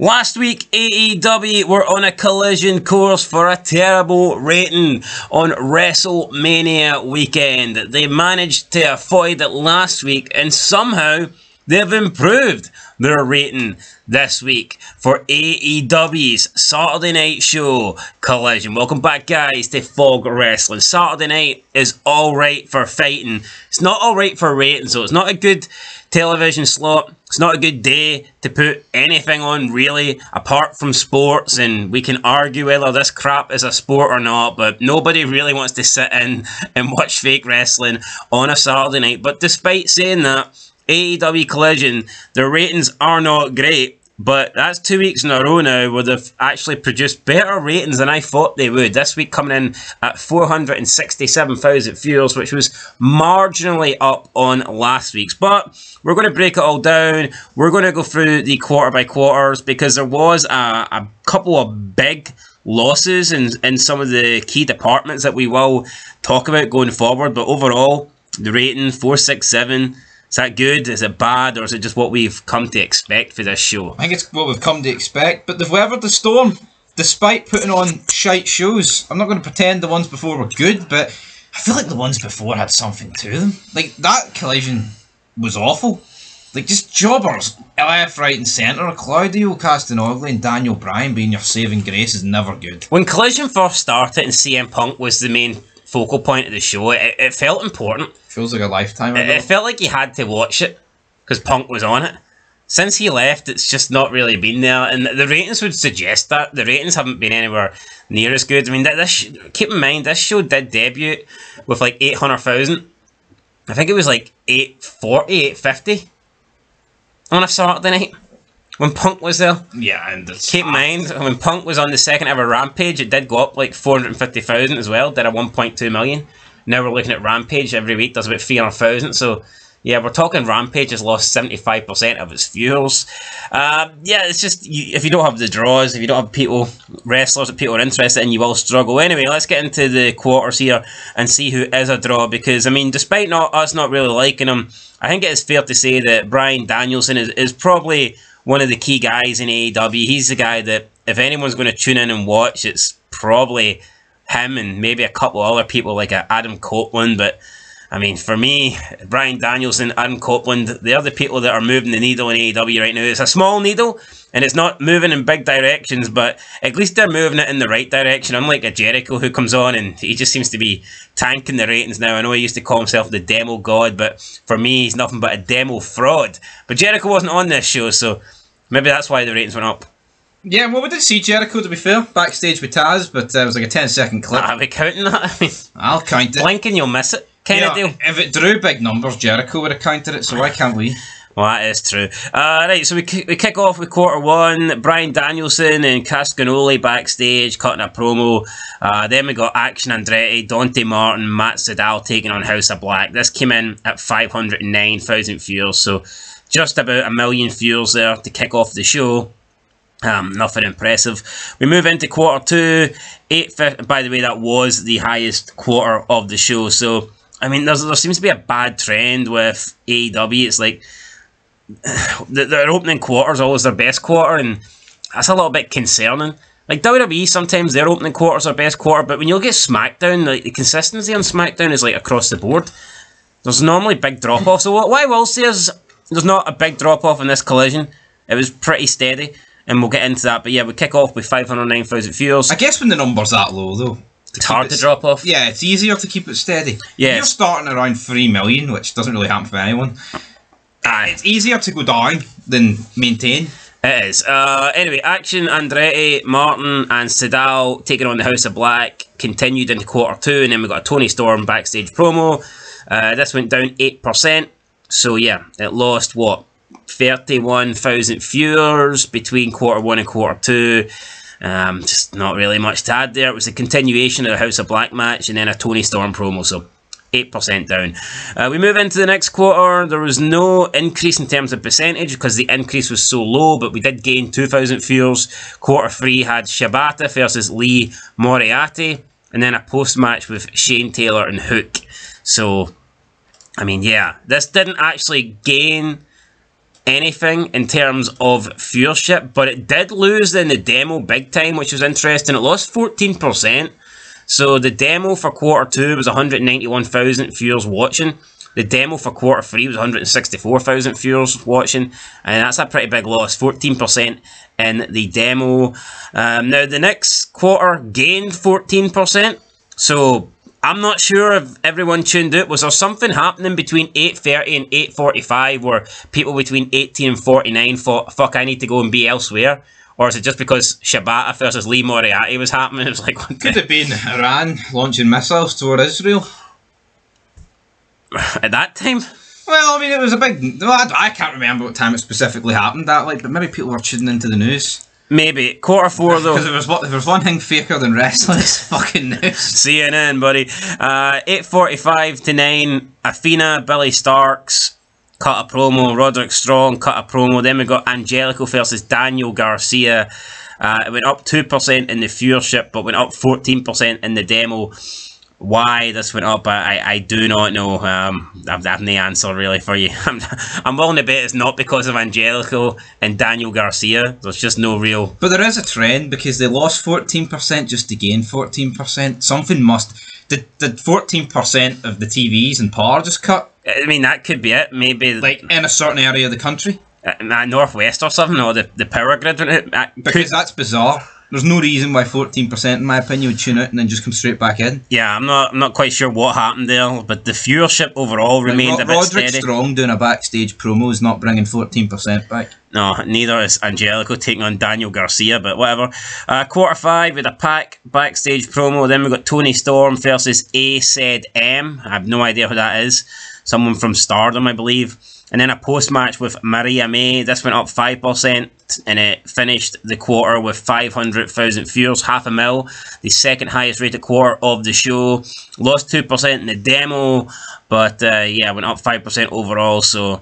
Last week, AEW were on a collision course for a terrible rating on WrestleMania weekend. They managed to avoid it last week, and somehow they've improved their rating this week for AEW's Saturday Night Show Collision. Welcome back, guys, to Fog Wrestling. Saturday night is alright for fighting. It's not alright for ratings, so it's not a good television slot. It's not a good day to put anything on, really, apart from sports, and we can argue whether this crap is a sport or not, but nobody really wants to sit in and watch fake wrestling on a Saturday night. But despite saying that, AEW Collision, their ratings are not great, but that's 2 weeks in a row now where they've actually produced better ratings than I thought they would. This week coming in at 467,000 viewers, which was marginally up on last week's. But we're going to break it all down. We're going to go through the quarter by quarters because there was a couple of big losses in some of the key departments that we will talk about going forward. But overall, the rating, 467. Is that good? Is it bad? Or is it just what we've come to expect for this show? I think it's what we've come to expect, but they've weathered the storm despite putting on shite shows. I'm not going to pretend the ones before were good, but I feel like the ones before had something to them. Like, that Collision was awful. Like, just jobbers left, right and centre. Claudio Castagnoli and Daniel Bryan being your saving grace is never good. When Collision first started and CM Punk was the main focal point of the show, it felt important. Feels like a lifetime ago. It felt like you had to watch it because Punk was on it. Since he left, it's just not really been there, and the ratings would suggest that. The ratings haven't been anywhere near as good. I mean, keep in mind, this show did debut with like 800,000. I think it was like 840, 850 on a Saturday night when Punk was there. Yeah, and keep in mind, when Punk was on the second ever Rampage, it did go up like 450,000 as well, did a 1.2 million. Now we're looking at Rampage every week, does about 300,000, so yeah, we're talking Rampage has lost 75% of its viewers. Yeah, it's just, if you don't have the draws, if you don't have wrestlers that people are interested in, you will struggle. Anyway, let's get into the quarters here and see who is a draw, because, I mean, despite us not really liking him, I think it is fair to say that Bryan Danielson is probably one of the key guys in AEW. He's the guy that, if anyone's going to tune in and watch, it's probably him and maybe a couple other people like Adam Copeland. But I mean, for me, Bryan Danielson, Adam Copeland, they're the people that are moving the needle in AEW right now. It's a small needle and it's not moving in big directions, but at least they're moving it in the right direction, unlike a Jericho who comes on and he just seems to be tanking the ratings now. I know he used to call himself the demo god, but for me, he's nothing but a demo fraud. But Jericho wasn't on this show, so maybe that's why the ratings went up. Yeah, well, we did see Jericho, to be fair, backstage with Taz, but it was like a 10-second clip. Are we counting that? I mean, I'll count it. Blink and you'll miss it, kind of deal. If it drew big numbers, Jericho would have counted it, so why can't we? Well, that is true. Right, so we kick off with quarter one. Bryan Danielson and Castagnoli backstage, cutting a promo. Then we got Action Andretti, Dante Martin, Matt Sydal taking on House of Black. This came in at 509,000 viewers, so just about 1 million viewers there to kick off the show. Nothing impressive. We move into quarter two. 850. By the way, that was the highest quarter of the show. So, I mean, there seems to be a bad trend with AEW. It's like their opening quarter is always their best quarter, and that's a little bit concerning. Like WWE, sometimes their opening quarter is their best quarter, but when you look at SmackDown, like the consistency on SmackDown is like across the board. There's normally big drop-offs. So what I will say is there's not a big drop-off in this Collision. It was pretty steady. And we'll get into that, but yeah, we kick off with 509,000 viewers. I guess when the number's that low, though, it's hard to drop off. Yeah, it's easier to keep it steady. Yeah, if you're starting around 3 million, which doesn't really happen for anyone. It's easier to go down than maintain. It is. Anyway, Action Andretti, Martin, and Sydal taking on the House of Black continued into quarter two, and then we got a Tony Storm backstage promo. This went down 8%. So yeah, it lost what? 31,000 viewers between quarter one and quarter two. Just not really much to add there. It was a continuation of the House of Black match and then a Tony Storm promo, so 8% down. We move into the next quarter. There was no increase in terms of percentage because the increase was so low, but we did gain 2,000 viewers. Quarter three had Shibata versus Lee Moriarty, and then a post-match with Shane Taylor and Hook. So, I mean, yeah, this didn't actually gain anything in terms of viewership, but it did lose in the demo big time, which was interesting. It lost 14%. So the demo for quarter 2 was 191,000 viewers watching. The demo for quarter 3 was 164,000 viewers watching, and that's a pretty big loss, 14% in the demo. Now the next quarter gained 14%, so I'm not sure if everyone tuned out. Was there something happening between 8:30 and 8:45 where people between 18 and 49 thought, fuck, I need to go and be elsewhere? Or is it just because Shibata versus Lee Moriarty was happening? It was like, what could have been Iran launching missiles toward Israel. At that time? Well, I mean, it was a big... Well, I can't remember what time it specifically happened that, like, but maybe people were tuning into the news. Maybe. Quarter 4, though. Because if there's one thing faker than wrestling, it's fucking news. CNN, buddy. 8:45 to 9, Athena, Billy Starks cut a promo. Roderick Strong cut a promo. Then we got Angelico versus Daniel Garcia. It went up 2% in the viewership, but went up 14% in the demo. Why this went up, I do not know. I've no answer really for you. I'm willing to bet it's not because of Angelico and Daniel Garcia. There's just no real... But there is a trend, because they lost 14% just to gain 14%. Something must... Did 14% of the TVs and power just cut? I mean, that could be it. Maybe... Like, in a certain area of the country? Northwest or something, or the power grid went out. Because that's bizarre. There's no reason why 14%, in my opinion, would tune out and then just come straight back in. Yeah, I'm not quite sure what happened there, but the viewership overall remained a bit steady. Roderick Strong doing a backstage promo is not bringing 14% back. No, neither is Angelico taking on Daniel Garcia, but whatever. Quarter 5 with a Pac backstage promo. Then we got Tony Storm versus A Said M. I have no idea who that is. Someone from Stardom, I believe. And then a post-match with Maria May. This went up 5%, and it finished the quarter with 500,000 viewers, 500,000. The second highest rated quarter of the show. Lost 2% in the demo, but yeah, went up 5% overall. So,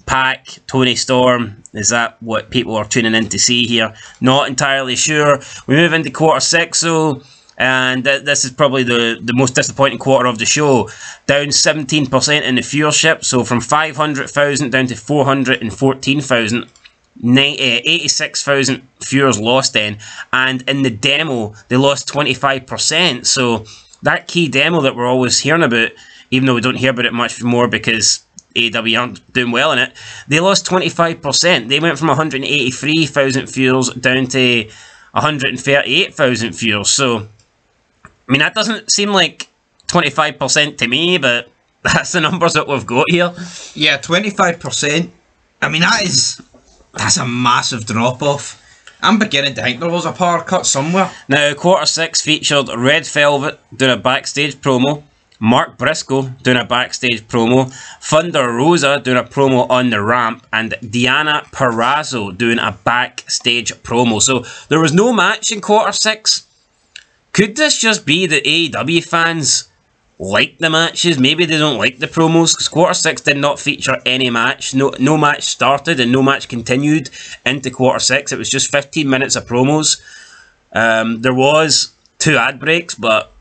Pac, Tony Storm, is that what people are tuning in to see here? Not entirely sure. We move into quarter 6, so... And this is probably the most disappointing quarter of the show. Down 17% in the viewership. So from 500,000 down to 414,000. 86,000 viewers lost then. And in the demo, they lost 25%. So that key demo that we're always hearing about, even though we don't hear about it much more because AEW aren't doing well in it, they lost 25%. They went from 183,000 viewers down to 138,000 viewers. So... I mean, that doesn't seem like 25% to me, but that's the numbers that we've got here. Yeah, 25%. I mean, that's a massive drop-off. I'm beginning to think there was a power cut somewhere. Now, quarter 6 featured Red Velvet doing a backstage promo, Mark Briscoe doing a backstage promo, Thunder Rosa doing a promo on the ramp, and Diana Perazzo doing a backstage promo. So, there was no match in quarter 6. Could this just be that AEW fans like the matches? Maybe they don't like the promos, because quarter 6 did not feature any match. No match started and no match continued into quarter 6. It was just 15 minutes of promos. There was 2 ad breaks, but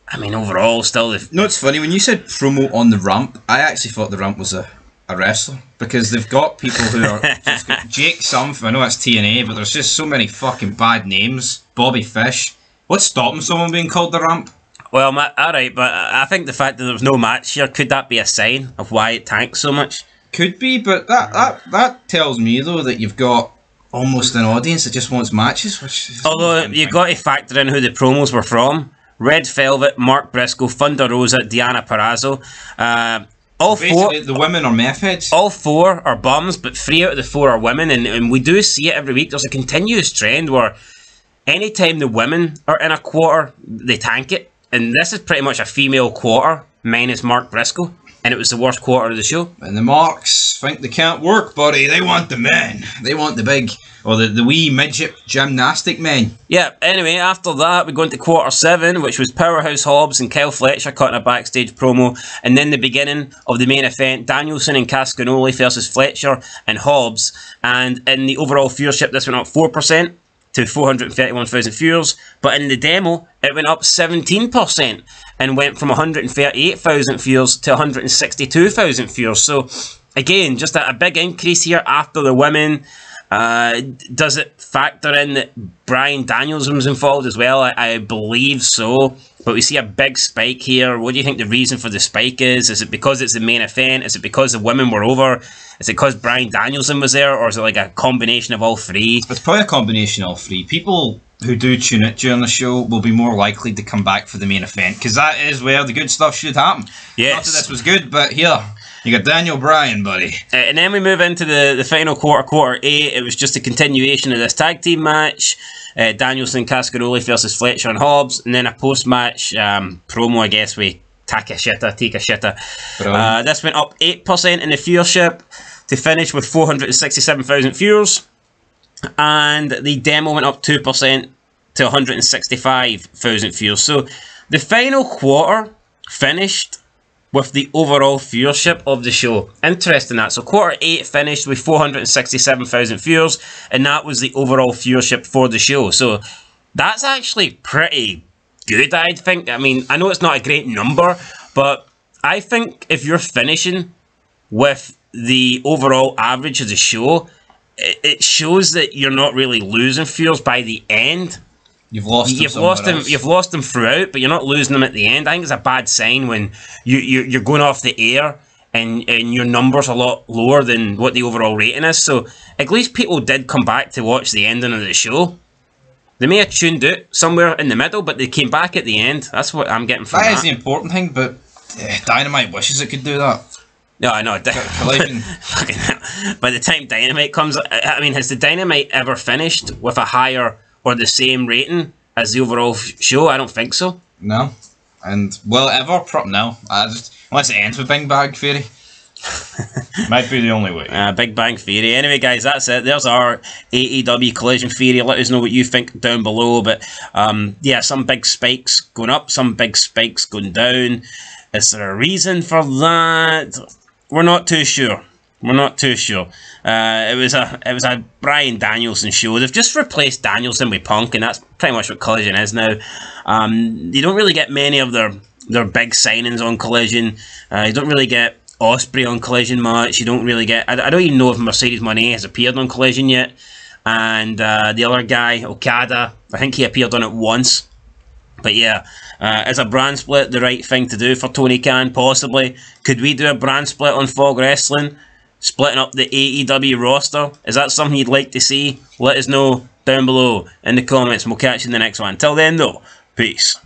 I mean, overall, still... No, it's funny, when you said promo on the ramp, I actually thought the ramp was a wrestler, because they've got people who are just Jake something, I know that's TNA, but there's just so many fucking bad names. Bobby Fish. What's stopping someone being called the ramp? Well, alright, but I think the fact that there was no match here, could that be a sign of why it tanked so much? Could be, but that tells me, though, that you've got almost an audience that just wants matches. Although, you've got to factor in who the promos were from. Red Velvet, Mark Briscoe, Thunder Rosa, Diana Perazzo. All basically, 4, the women are meth heads. All 4 are bums, but 3 out of the 4 are women, and we do see it every week. There's a continuous trend where anytime the women are in a quarter, they tank it. And this is pretty much a female quarter, minus Mark Briscoe. And it was the worst quarter of the show. And the Marks think they can't work, buddy. They want the men. They want the big, or the wee midget gymnastic men. Yeah, anyway, after that, we go into quarter 7, which was Powerhouse Hobbs and Kyle Fletcher cutting a backstage promo. And then the beginning of the main event, Danielson and Cascanoli versus Fletcher and Hobbs. And in the overall viewership, this went up 4%. To 431,000 viewers, but in the demo it went up 17% and went from 138,000 viewers to 162,000 viewers. So again, just a big increase here after the women. Does it factor in that Bryan Danielson was involved as well? I believe so. But we see a big spike here. What do you think the reason for the spike is? Is it because it's the main event? Is it because the women were over? Is it because Bryan Danielson was there? Or is it like a combination of all three? It's probably a combination of all three. People who do tune it during the show will be more likely to come back for the main event, because that is where the good stuff should happen. Yes. Not that this was good, but here, you got Daniel Bryan, buddy. And then we move into the final quarter 8. It was just a continuation of this tag team match. Danielson, Cascaroli versus Fletcher and Hobbs. And then a post-match promo, I guess, with Takashita. This went up 8% in the viewership to finish with 467,000 viewers. And the demo went up 2% to 165,000 viewers. So the final quarter finished with the overall viewership of the show. Interesting that. So quarter 8 finished with 467,000 viewers, and that was the overall viewership for the show. So that's actually pretty good, I think. I mean, I know it's not a great number, but I think if you're finishing with the overall average of the show, it shows that you're not really losing viewers by the end. You've lost them throughout, but you're not losing them at the end. I think it's a bad sign when you're going off the air and your numbers are a lot lower than what the overall rating is. So at least people did come back to watch the ending of the show. They may have tuned out somewhere in the middle, but they came back at the end. That's what I'm getting from that. That is the important thing, but Dynamite wishes it could do that. No, I know. Collision. By the time Dynamite comes, I mean, has the Dynamite ever finished with a higher or the same rating as the overall show? I don't think so. No. And will it ever? No. Unless it ends with Big Bang Theory. Might be the only way. Big Bang Theory. Anyway, guys, that's it. There's our AEW Collision Theory. Let us know what you think down below. But yeah, some big spikes going up, some big spikes going down. Is there a reason for that? We're not too sure. We're not too sure. It was a Bryan Danielson show. They've just replaced Danielson with Punk, and that's pretty much what Collision is now. You don't really get many of their big signings on Collision. You don't really get Ospreay on Collision much. You don't really get... I don't even know if Mercedes Moné has appeared on Collision yet. And the other guy, Okada, I think he appeared on it once. But yeah, is a brand split the right thing to do for Tony Khan? Possibly. Could we do a brand split on Fog Wrestling? Splitting up the AEW roster? Is that something you'd like to see? Let us know down below in the comments, and we'll catch you in the next one. Until then though, peace.